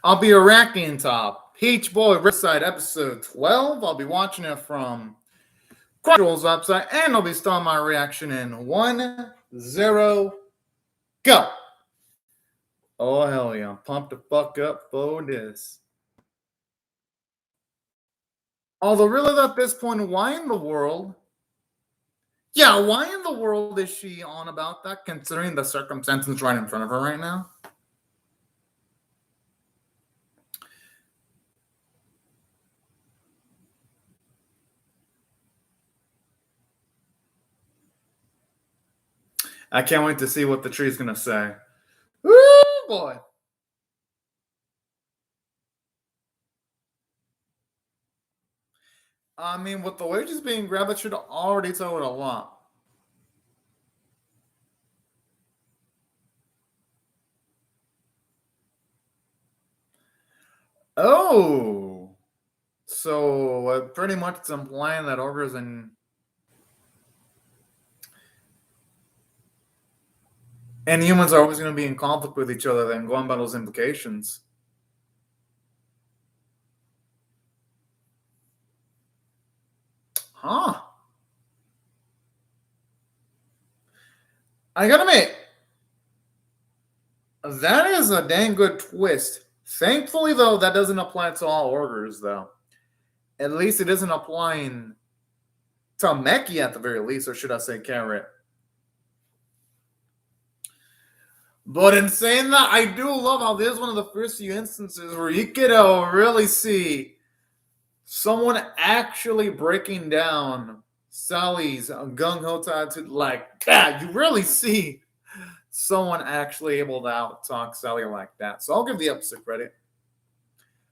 I'll be reacting to Peach Boy Riverside episode 12. I'll be watching it from Crunchyroll's website, and I'll be starting my reaction in 1-0, go. Oh, hell yeah. I'm pumped the fuck up for this. Although, really, at this point, why in the world? Yeah, why in the world is she on about that, considering the circumstances right in front of her right now? I can't wait to see what the tree's gonna say. Woo, boy. I mean, with the way she's being grabbed, it should already tell it a lot. Oh. So, pretty much it's implying that ogres and humans are always going to be in conflict with each other, then going by those implications. Huh. I gotta admit, that is a dang good twist. Thankfully, though, that doesn't apply to all ogres, though. At least it isn't applying to Meki at the very least, or should I say Carrot. But in saying that, I do love how this is one of the first few instances where you could really see someone actually breaking down Sally's gung-ho attitude. Like, God, you really see someone actually able to out-talk Sally like that. So I'll give the episode credit.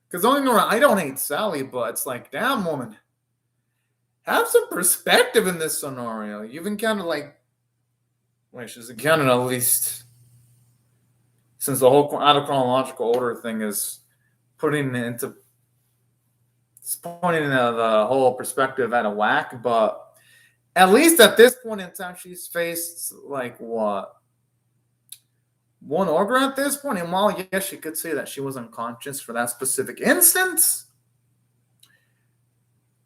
Because don't get me wrong, I don't hate Sally, but it's like, damn, woman, have some perspective in this scenario. You've encountered, like, wait, she's encountered at least, since the whole out of chronological order thing is putting it into, it's pointing the whole perspective at a whack, but at least at this point in time, she's faced, like, what? One ogre at this point, and while yes, you could say that she was unconscious for that specific instance,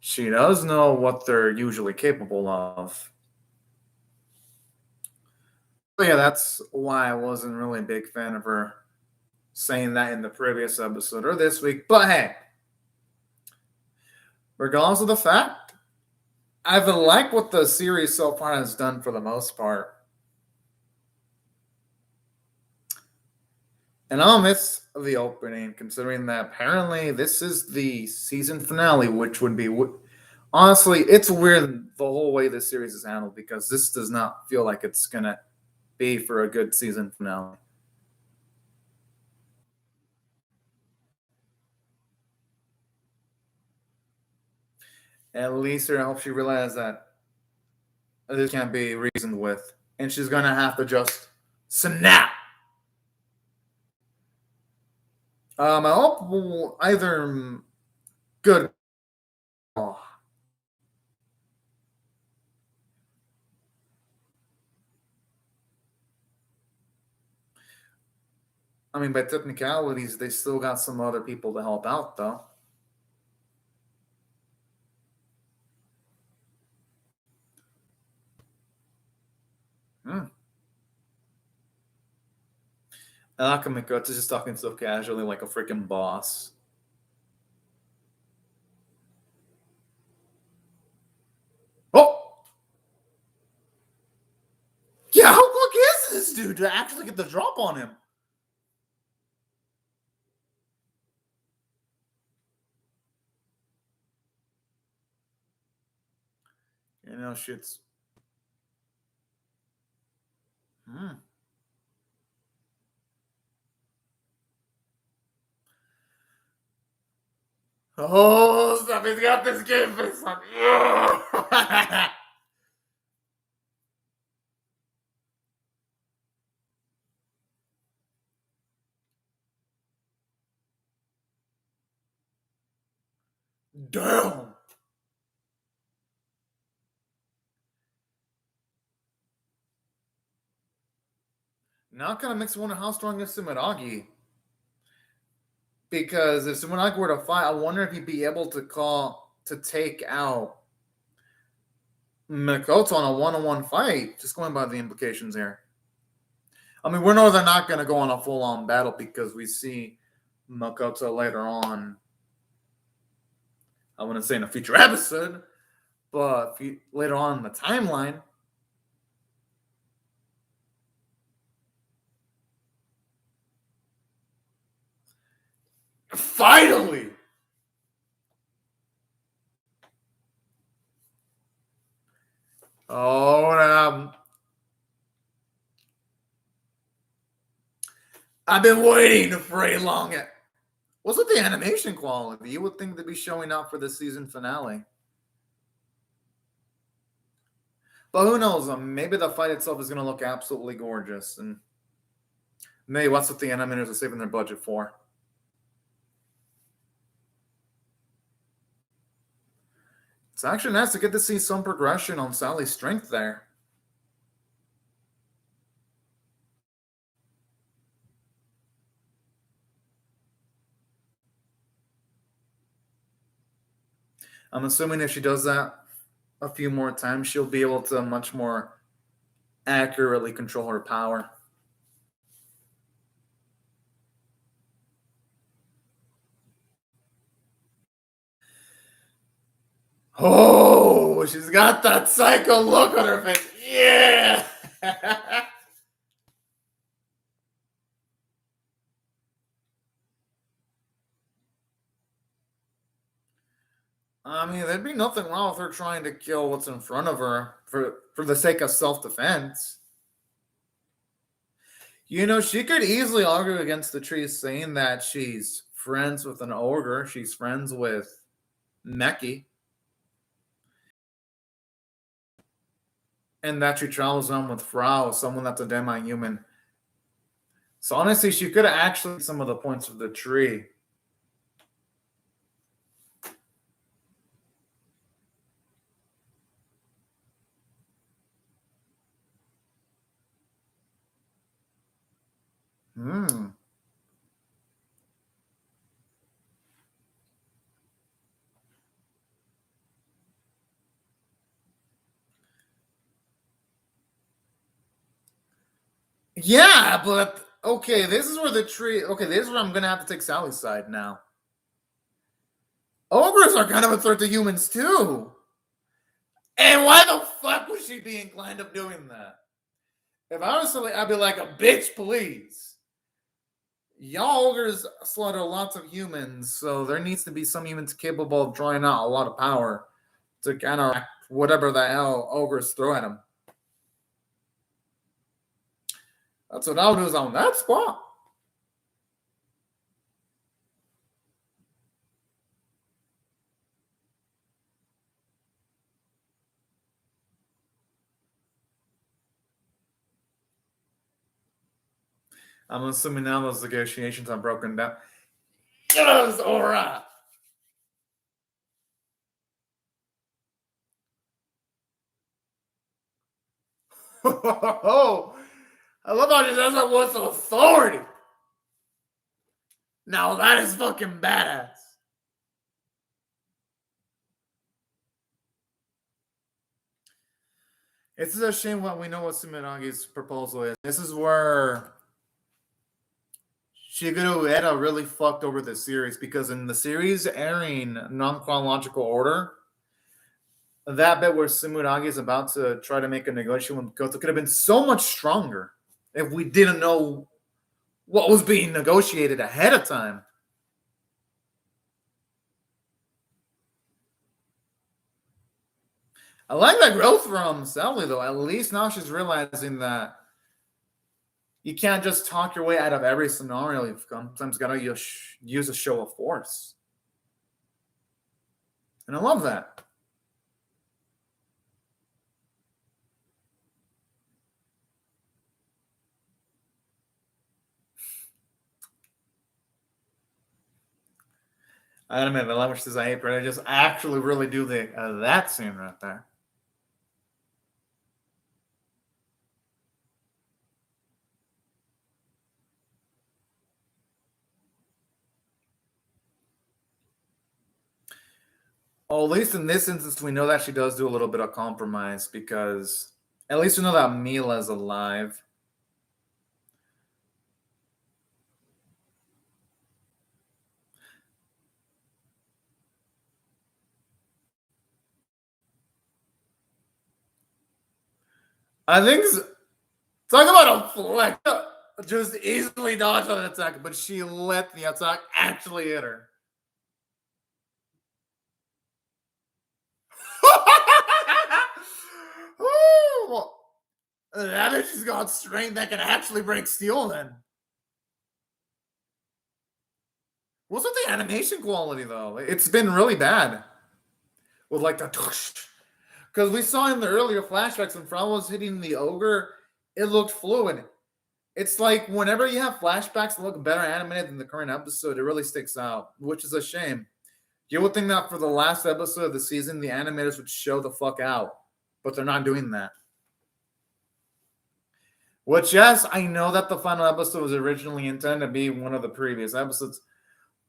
she does know what they're usually capable of. But yeah, that's why I wasn't really a big fan of her saying that in the previous episode or this week. But hey, regardless of the fact, I've liked what the series so far has done for the most part. And I'll miss the opening, considering that apparently this is the season finale, which would be, honestly, it's weird the whole way this series is handled, because this does not feel like it's going to be for a good season finale. At least it helps you realize that this can't be reasoned with, and she's going to have to just snap. I hope we'll either good. Oh. I mean, by technicalities, they still got some other people to help out, though. Hmm. Nakamiko's just talking so casually like a freaking boss. Oh! Yeah, how quick is this dude to actually get the drop on him? You know, shit's... Hmm. Oh, stop. He's got this game face on. Damn. Now it kind of makes me wonder how strong is Sumeragi. Because if someone like were to fight, I wonder if he'd be able to take out Makoto on a one-on-one fight. Just going by the implications here. I mean, we know they're not going to go on a full-on battle because we see Makoto later on. I wouldn't say in a future episode, but later on in the timeline. Finally! Oh, I've been waiting for a long. What's with the animation quality? You would think they'd be showing up for the season finale. But who knows? Maybe the fight itself is going to look absolutely gorgeous. And maybe what's what the animators are saving their budget for. It's actually nice to get to see some progression on Sally's strength there. I'm assuming if she does that a few more times, she'll be able to much more accurately control her power. Oh, she's got that psycho look on her face. Yeah. I mean, there'd be nothing wrong with her trying to kill what's in front of her for the sake of self-defense. You know, she could easily argue against the tree saying that she's friends with an ogre. She's friends with Meki. And that she travels on with Frau, someone that's a demi-human. So honestly, she could have actually some of the points of the tree. Yeah, but okay, this is where the tree. Okay, this is where I'm gonna have to take Sally's side now. Ogres are kind of a threat to humans too. And why the fuck would she be inclined of doing that? If I was silly, I'd be like, a bitch, please. Y'all ogres slaughter lots of humans, so there needs to be some humans capable of drawing out a lot of power to counteract whatever the hell ogres throw at them. That's what I'll do is on that spot. I'm assuming now those negotiations are broken down. Yes, all right. Oh, I love how she says that with authority. Now that is fucking badass. It's a shame what we know what Suminagi's proposal is. This is where Shigeru Eda really fucked over the series because in the series airing non-chronological order, that bit where Sumunagi is about to try to make a negotiation with Koto could have been so much stronger if we didn't know what was being negotiated ahead of time. I like that growth from Sally, though. At least now she's realizing that you can't just talk your way out of every scenario. You've sometimes got to use a show of force. And I love that. I don't know, the language says I hate, but I just actually really do that scene right there. Well, at least in this instance, we know that she does do a little bit of compromise because at least we know that Mila's alive. I think talk about a flex. Just easily dodged an attack, but she let the attack actually hit her. Ooh, that means she's got strength that can actually break steel then. What's with the animation quality though? It's been really bad. With like the because we saw in the earlier flashbacks when Fran was hitting the ogre, it looked fluid. It's like whenever you have flashbacks that look better animated than the current episode, it really sticks out, which is a shame. You would think that for the last episode of the season, the animators would show the fuck out, but they're not doing that. Which, yes, I know that the final episode was originally intended to be one of the previous episodes,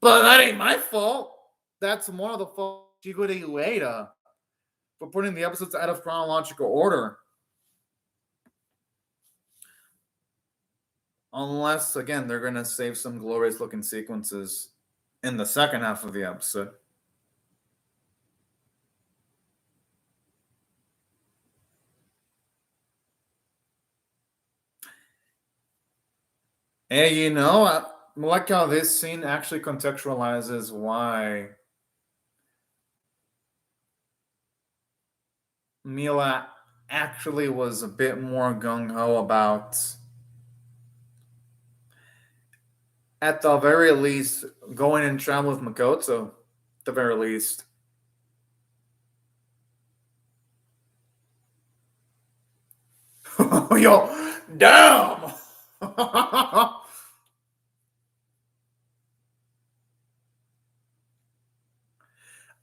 but that ain't my fault. That's more of the fault of Chico de Ueda for putting the episodes out of chronological order. Unless, again, they're going to save some glorious looking sequences in the second half of the episode. Hey, you know, I like how this scene actually contextualizes why Mila actually was a bit more gung-ho about, at the very least, going and travel with Makoto, at the very least. Yo, damn!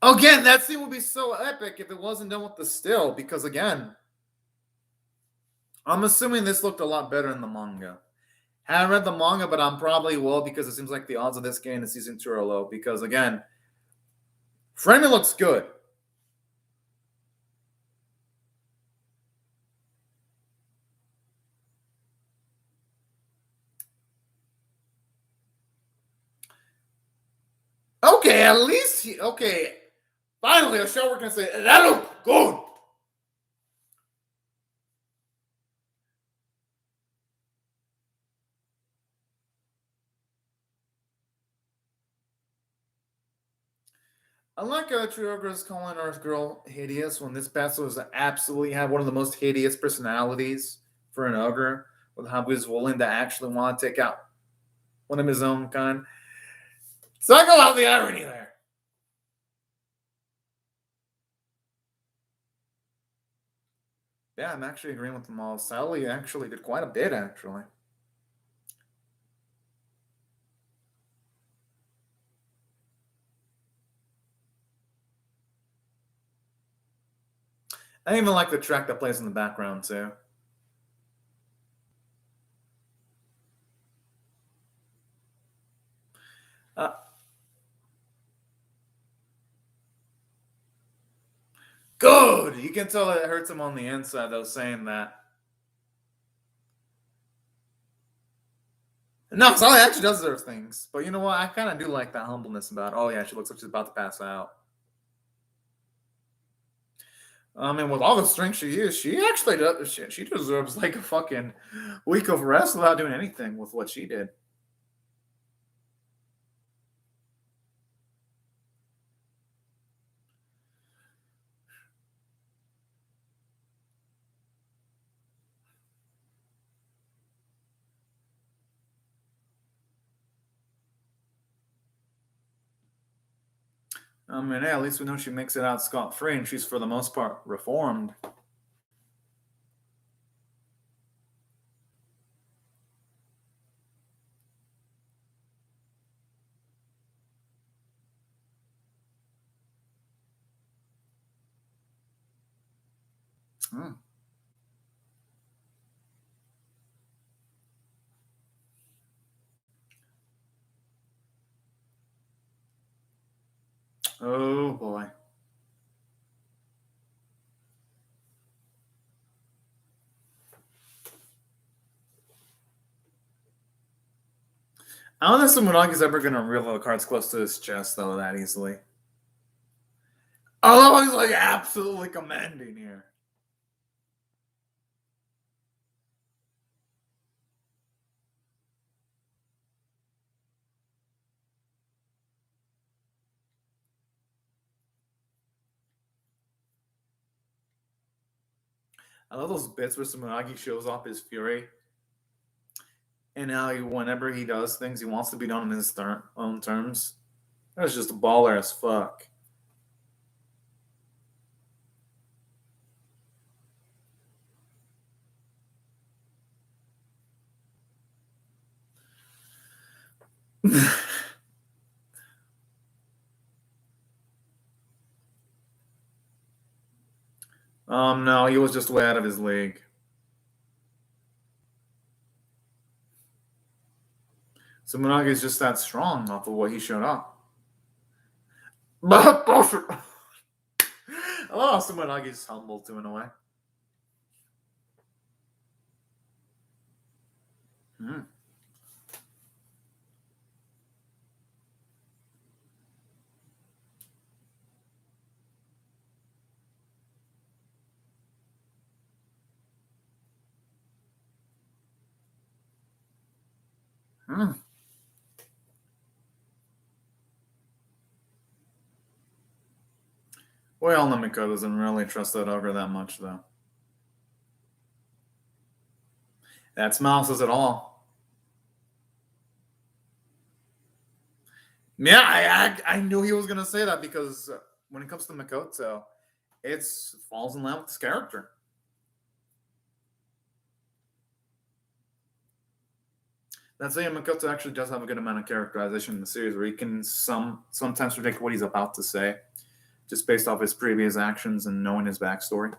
Again, that scene would be so epic if it wasn't done with the still, because again, I'm assuming this looked a lot better in the manga. Haven't read the manga, but I'm probably will because it seems like the odds of this getting in season 2 are low. Because again, framing looks good. Okay, at least okay. Finally, a show we're gonna say that looked good. Unlike Triogra's calling Earth Girl hideous, when this Paso was absolutely had one of the most hideous personalities for an ogre, with how he was willing to actually want to take out one of his own kind. So I go out the irony there. Yeah, I'm actually agreeing with them all. Sally actually did quite a bit, actually. I even like the track that plays in the background, too. Good! You can tell it hurts him on the inside, though, saying that. No, Sally actually does those things. But you know what? I kind of do like that humbleness about, oh, yeah, she looks like she's about to pass out. I mean, with all the strength she is, she actually does. She deserves like a fucking week of rest without doing anything with what she did. I mean, hey, at least we know she makes it out scot free, and she's for the most part reformed. Hmm. Oh boy. I don't think Sumonagi's ever going to reveal the cards close to his chest, though, that easily. Although he's like absolutely commanding here. I love those bits where Sumonagi shows off his fury. And how whenever he does things, he wants to be done on his own terms. That's just a baller as fuck. No, he was just way out of his league. Sumonagi is just that strong off of what he showed up. I love how Sumonagi's humble too, in a way. Mm. Mm. Well, Namiko doesn't really trust that ogre that much, though. That smile says it all. Yeah, I knew he was going to say that because when it comes to Makoto, it falls in line with his character. That's saying Makoto actually does have a good amount of characterization in the series where he can sometimes predict what he's about to say just based off his previous actions and knowing his backstory.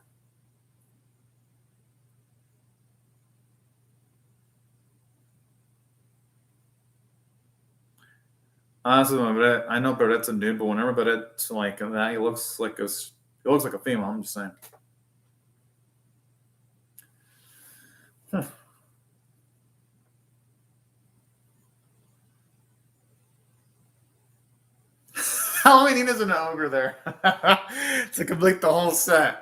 Honestly, I know Barrett's a dude, but whenever Barrett's like that, he looks like a female. I'm just saying. All we need is an ogre there to complete the whole set.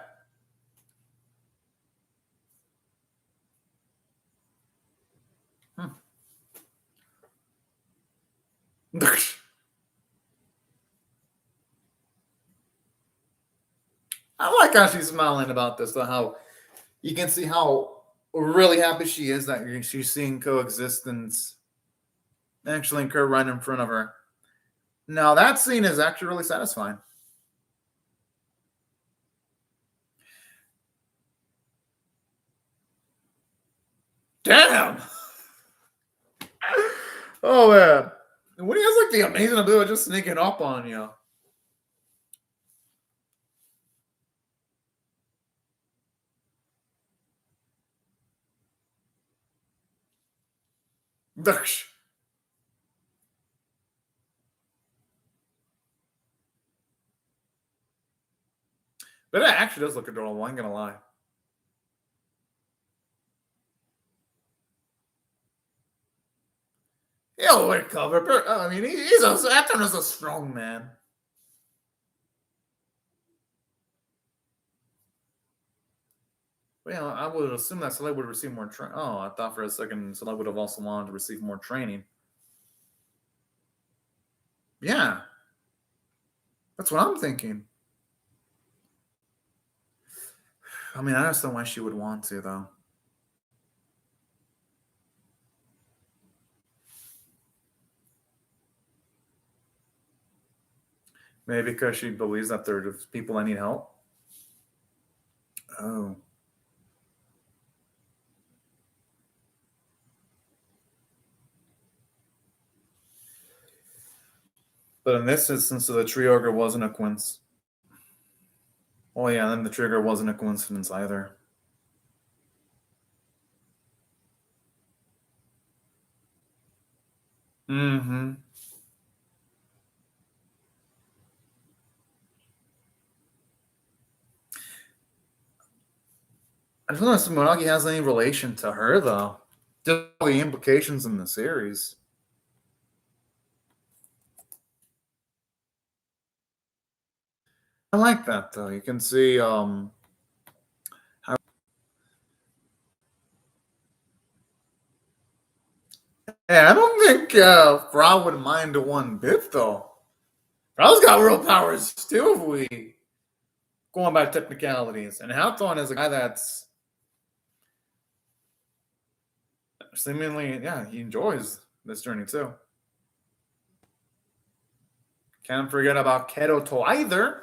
I like how she's smiling about this, though, how you can see how really happy she is that she's seeing coexistence actually occur right in front of her. Now, that scene is actually really satisfying. Damn! Oh, man. When he has, like, the amazing ability of just sneaking up on you. But it actually does look adorable, I ain't gonna lie. He'll recover. I mean, Atron is a strong man. Well, I would assume that Soleil would receive more training. Oh, I thought for a second Soleil would have also wanted to receive more training. Yeah. That's what I'm thinking. I mean, I understand why she would want to, though. Maybe because she believes that there are people that need help. Oh. But in this instance, the tree ogre wasn't a coincidence. Oh, yeah, then the trigger wasn't a coincidence either. Mm-hmm. I don't know if Sumonagi has any relation to her, though. Just the implications in the series. I like that though. You can see how. Hey, I don't think Frau would mind one bit though. Frau's got real powers too. If we going by technicalities, and Hawthorne is a guy that's seemingly, yeah, he enjoys this journey too. Can't forget about Keto either.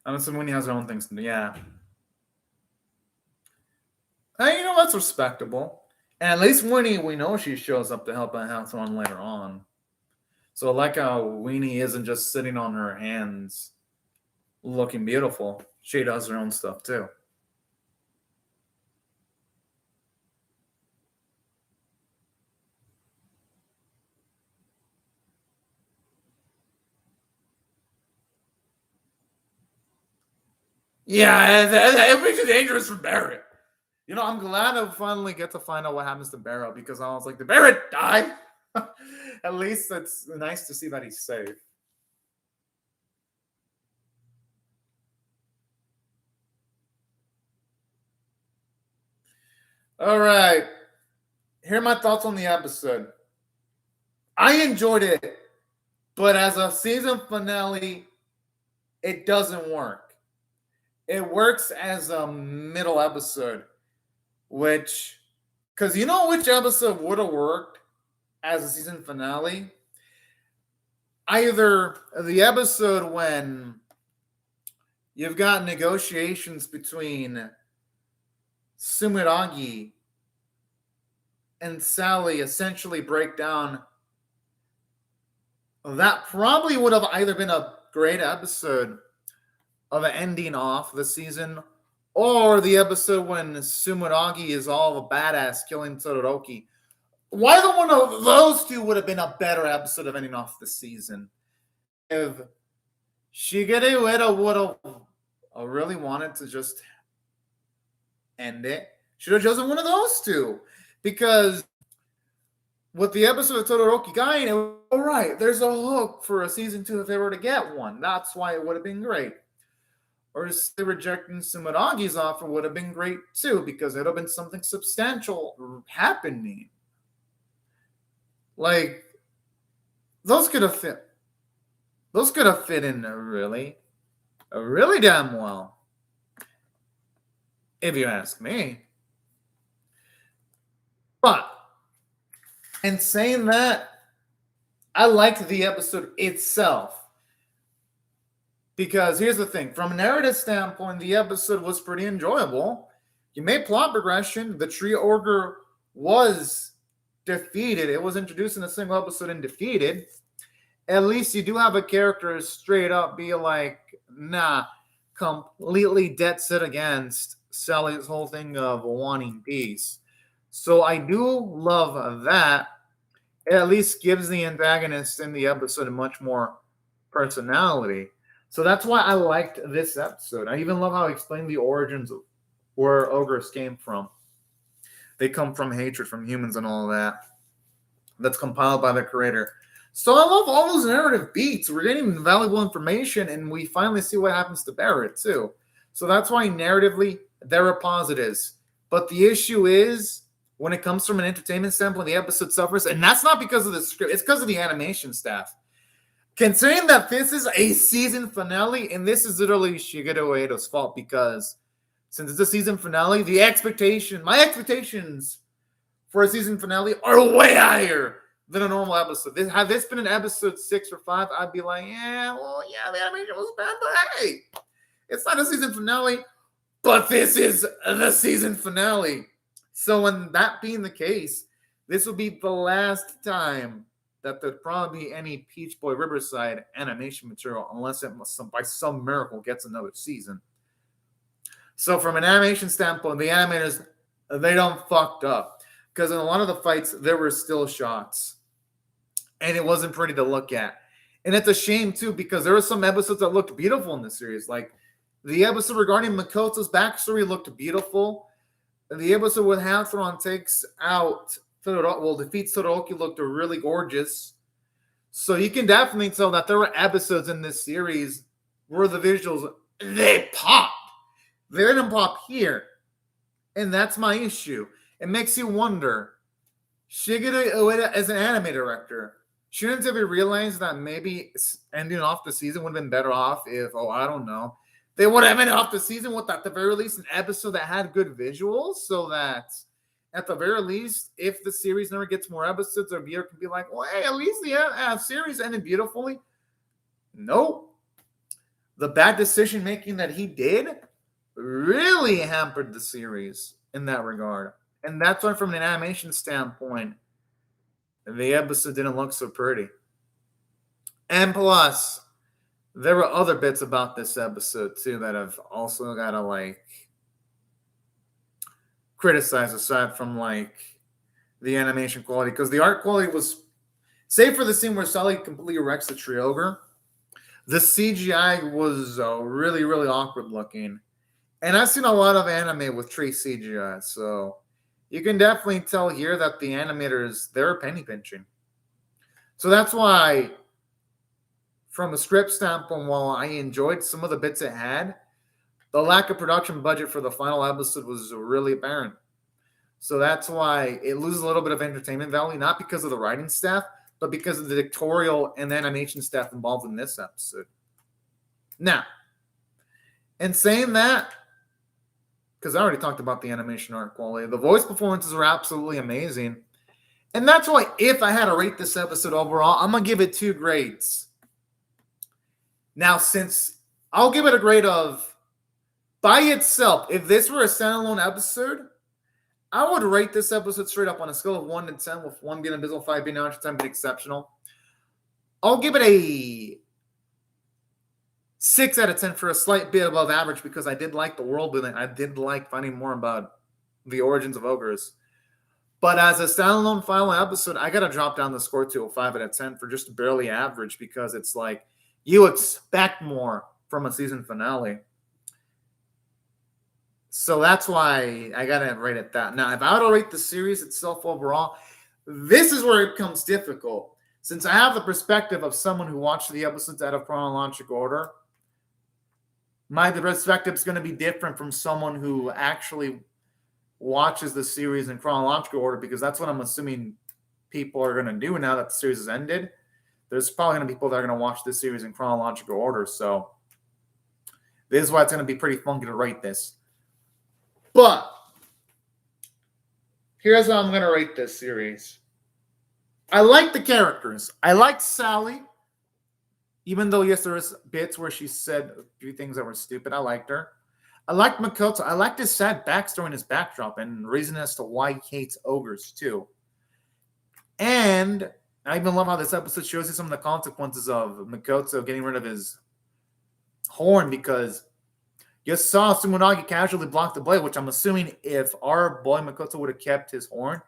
I'm assuming when he has her own things to do. Yeah. Hey, you know, that's respectable. And at least Winnie, we know she shows up to help out Hawthorne later on. So I like how Winnie isn't just sitting on her hands looking beautiful. She does her own stuff too. Yeah, it makes it dangerous for Barrett. You know, I'm glad I finally get to find out what happens to Barrett because I was like, did Barrett die? At least it's nice to see that he's safe. All right. Here are my thoughts on the episode. I enjoyed it, but as a season finale, it doesn't work. It works as a middle episode, which, because you know which episode would have worked as a season finale? Either the episode when you've got negotiations between Sumeragi and Sally essentially break down. That probably would have either been a great episode of ending off the season, or the episode when Sumeragi is all a badass killing Todoroki. Either one of those two would have been a better episode of ending off the season. If Shigeru Ueda would have really wanted to just end it, should have chosen one of those two. Because with the episode of Todoroki dying, all right, there's a hook for a season 2 if they were to get one. That's why it would have been great. Or rejecting Sumeragi's offer would have been great too, because it would have been something substantial happening. Like, those could have fit. Those could have fit in really damn well, if you ask me. But in saying that, I liked the episode itself. Because here's the thing, from a narrative standpoint, the episode was pretty enjoyable. You made plot progression. The tree ogre was defeated. It was introduced in a single episode and defeated. At least you do have a character straight up be like, nah, completely dead set against Sally's whole thing of wanting peace. So I do love that. It at least gives the antagonist in the episode a much more personality. So that's why I liked this episode. I even love how it explained the origins of where ogres came from. They come from hatred from humans and all that. That's compiled by the creator. So I love all those narrative beats. We're getting valuable information, and we finally see what happens to Barrett, too. So that's why narratively, there are positives. But the issue is, when it comes from an entertainment standpoint, the episode suffers, and that's not because of the script. It's because of the animation staff. Considering that this is a season finale, and this is literally Shigeru Ueda's fault, because since it's a season finale, my expectations for a season finale are way higher than a normal episode. Had this been an episode 6 or 5, I'd be like, the animation was bad, but hey, it's not a season finale, but this is the season finale. So when that being the case, this will be the last time that there'd probably be any Peach Boy Riverside animation material, unless it by some miracle gets another season. So from an animation standpoint, the animators, they don't fucked up. Because in a lot of the fights, there were still shots. and it wasn't pretty to look at. And it's a shame too, because there were some episodes that looked beautiful in the series. Like the episode regarding Makoto's backstory looked beautiful. The episode with Hathron takes out defeats Todoroki looked really gorgeous. So you can definitely tell that there were episodes in this series where the visuals, they pop. They didn't pop here. And that's my issue. It makes you wonder, Shigeru Ueda as an anime director, shouldn't have realized that maybe ending off the season would have been better off if, I don't know, they would have ended off the season with, at the very least, an episode that had good visuals, so that at the very least, if the series never gets more episodes, the viewer can be like, well, hey, at least the series ended beautifully. Nope. The bad decision-making that he did really hampered the series in that regard. And that's why, from an animation standpoint, the episode didn't look so pretty. And plus, there were other bits about this episode, too, that I've also got to, criticize aside from, the animation quality. Because the art quality was, save for the scene where Sally completely wrecks the tree ogre, the CGI was really, really awkward looking. And I've seen a lot of anime with tree CGI, so you can definitely tell here that the animators, they're penny pinching. So that's why, from a script standpoint, while I enjoyed some of the bits it had, the lack of production budget for the final episode was really apparent. So that's why it loses a little bit of entertainment value, not because of the writing staff, but because of the directorial and the animation staff involved in this episode. Now, in saying that, because I already talked about the animation art quality, the voice performances are absolutely amazing. And that's why, if I had to rate this episode overall, I'm going to give it 2 grades. Now, since I'll give it a grade of, by itself, if this were a standalone episode, I would rate this episode straight up on a scale of 1 to 10, with 1 being abysmal, 5 being average, 10 being exceptional. I'll give it a 6 out of 10 for a slight bit above average, because I did like the world building. I did like finding more about the origins of ogres. But as a standalone final episode, I got to drop down the score to a 5 out of 10 for just barely average, because it's like you expect more from a season finale. So that's why I got to rate it that. Now, if I were to rate the series itself overall, this is where it becomes difficult. Since I have the perspective of someone who watched the episodes out of chronological order, my perspective is going to be different from someone who actually watches the series in chronological order, because that's what I'm assuming people are going to do now that the series has ended. There's probably going to be people that are going to watch this series in chronological order. So this is why it's going to be pretty funky to rate this. But here's how I'm going to rate this series. I like the characters. I liked Sally. Even though, yes, there was bits where she said a few things that were stupid. I liked her. I liked Makoto. I liked his sad backstory and his backdrop and reason as to why he hates ogres, too. And I even love how this episode shows you some of the consequences of Makoto getting rid of his horn, because you saw Sumunagi casually block the blade, which I'm assuming if our boy Makoto would have kept his horn,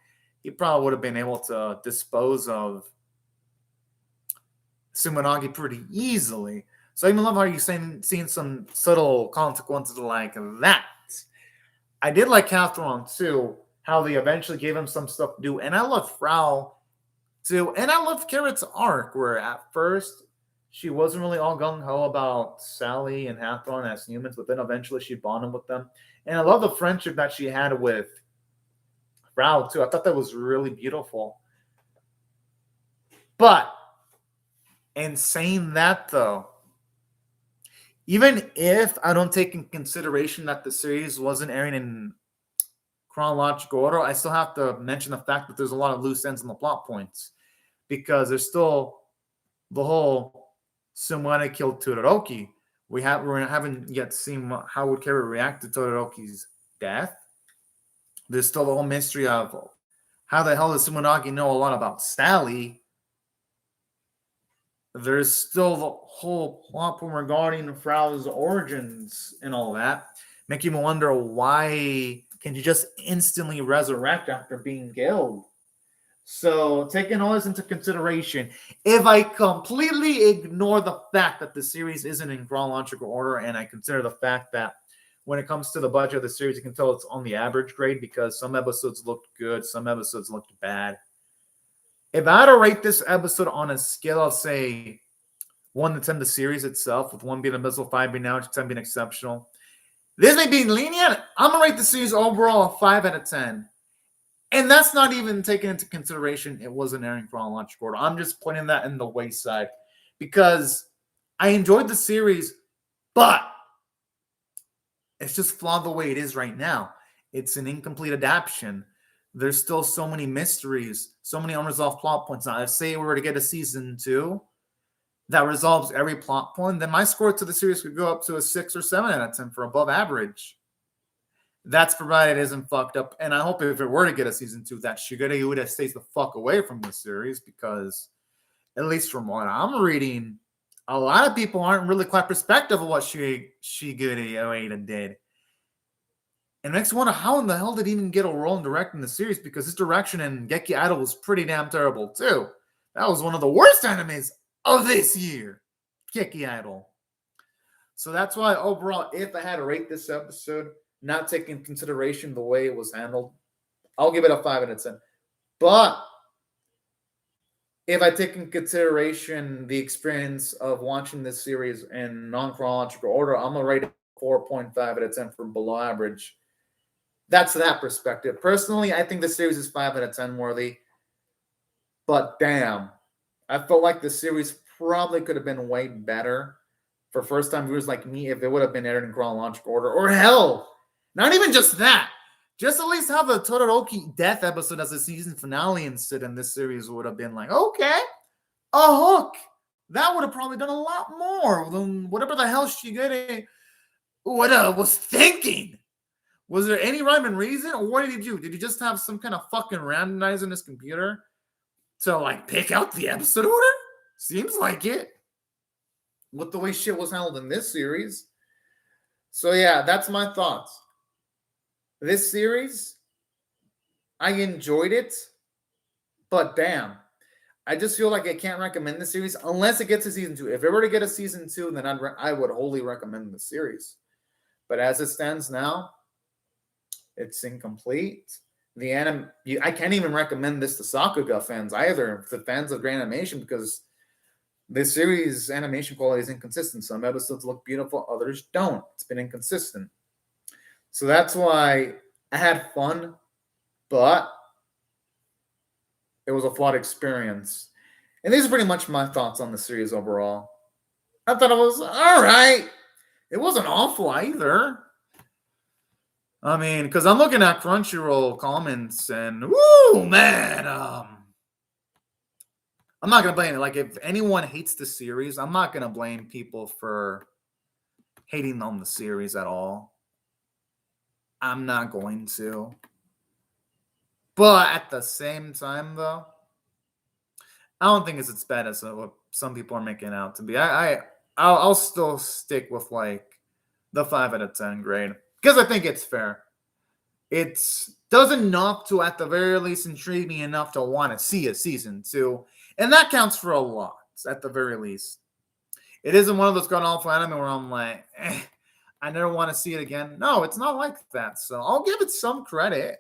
he probably would have been able to dispose of Sumunagi pretty easily. So I even love how you're seeing some subtle consequences like that. I did like Catherine too, how they eventually gave him some stuff to do. And I love Frau too. And I love Carrot's arc, where at first she wasn't really all gung-ho about Sally and Hathron as humans, but then eventually she bonded with them. And I love the friendship that she had with Frau too. I thought that was really beautiful. But in saying that, though, even if I don't take in consideration that the series wasn't airing in chronological order, I still have to mention the fact that there's a lot of loose ends in the plot points, because there's still the whole Sumune killed Todoroki. We haven't yet seen how would Kara react to Todoroki's death. There's still the whole mystery of how the hell does Sumunagi know a lot about Sally. There's still the whole plot point regarding Frau's origins and all that, making me wonder, why can you just instantly resurrect after being killed? So, taking all this into consideration, if I completely ignore the fact that the series isn't in chronological order, and I consider the fact that when it comes to the budget of the series, you can tell it's on the average grade because some episodes looked good, some episodes looked bad. If I had to rate this episode on a scale of, say, 1 to 10, the series itself, with 1 being abysmal, 5 being average, 10 being exceptional, this may be lenient. I'm going to rate the series overall a 5 out of 10. And that's not even taking into consideration it wasn't airing chronological order. I'm just putting that in the wayside because I enjoyed the series, but it's just flawed the way it is right now. It's an incomplete adaptation. There's still so many mysteries, so many unresolved plot points. Now, if say we were to get a season 2 that resolves every plot point, then my score to the series could go up to a 6 or 7 out of 10 for above average. That's provided it isn't fucked up. And I hope if it were to get a season 2, that Shigeru Ueda stays the fuck away from the series because, at least from what I'm reading, a lot of people aren't really quite perspective of what Shigeru Ueda did. And it makes me wonder how in the hell did he even get a role in directing the series because his direction in Geki Idol was pretty damn terrible too. That was one of the worst animes of this year, Geki Idol. So that's why overall, if I had to rate this episode, not taking into consideration the way it was handled, I'll give it a 5 out of 10. But if I take in consideration the experience of watching this series in non-chronological order, I'm going to rate it 4.5 out of 10 for below average. That's that perspective. Personally, I think the series is 5 out of 10 worthy. But damn, I felt like the series probably could have been way better for first-time viewers like me if it would have been aired in chronological order. Or hell, not even just that. Just at least have a Todoroki death episode as a season finale instead in this series would have been like, okay, a hook. That would have probably done a lot more than whatever the hell Shigeru was thinking. Was there any rhyme and reason? Or what did he do? Did he just have some kind of fucking randomizer in his computer to like pick out the episode order? Seems like it. With the way shit was handled in this series. So yeah, that's my thoughts. This series, I enjoyed it, but damn, I just feel like I can't recommend the series unless it gets a season 2. If it were to get a season 2, then I would wholly recommend the series. But as it stands now, it's incomplete. I can't even recommend this to Sakuga fans either, the fans of great animation, because this series' animation quality is inconsistent. Some episodes look beautiful, others don't. It's been inconsistent. So that's why I had fun, but it was a flawed experience. And these are pretty much my thoughts on the series overall. I thought it was all right. It wasn't awful either. I mean, because I'm looking at Crunchyroll comments and, woo, man, I'm not going to blame it. Like, if anyone hates the series, I'm not going to blame people for hating on the series at all. I'm not going to. But at the same time, though, I don't think it's as bad as what some people are making out to be. I'll still stick with, like, the 5 out of 10 grade. Because I think it's fair. It does enough to, at the very least, intrigue me enough to want to see a season 2. And that counts for a lot, at the very least. It isn't one of those god-awful anime where I'm like, I never want to see it again. No, it's not like that. So I'll give it some credit.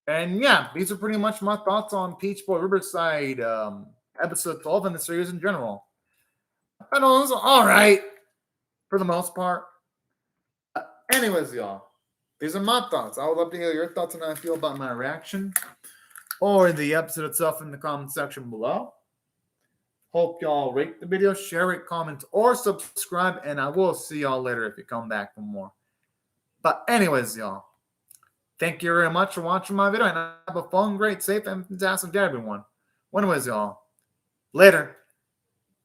And yeah, these are pretty much my thoughts on Peach Boy Riverside episode 12 and the series in general. I know it was all right for the most part. Anyways, y'all, these are my thoughts. I would love to hear your thoughts on how I feel about my reaction or the episode itself in the comment section below. Hope y'all rate the video, share it, comment, or subscribe, and I will see y'all later if you come back for more. But anyways, y'all, thank you very much for watching my video, and have a fun, great, safe, and fantastic day, everyone. Anyways, y'all, later.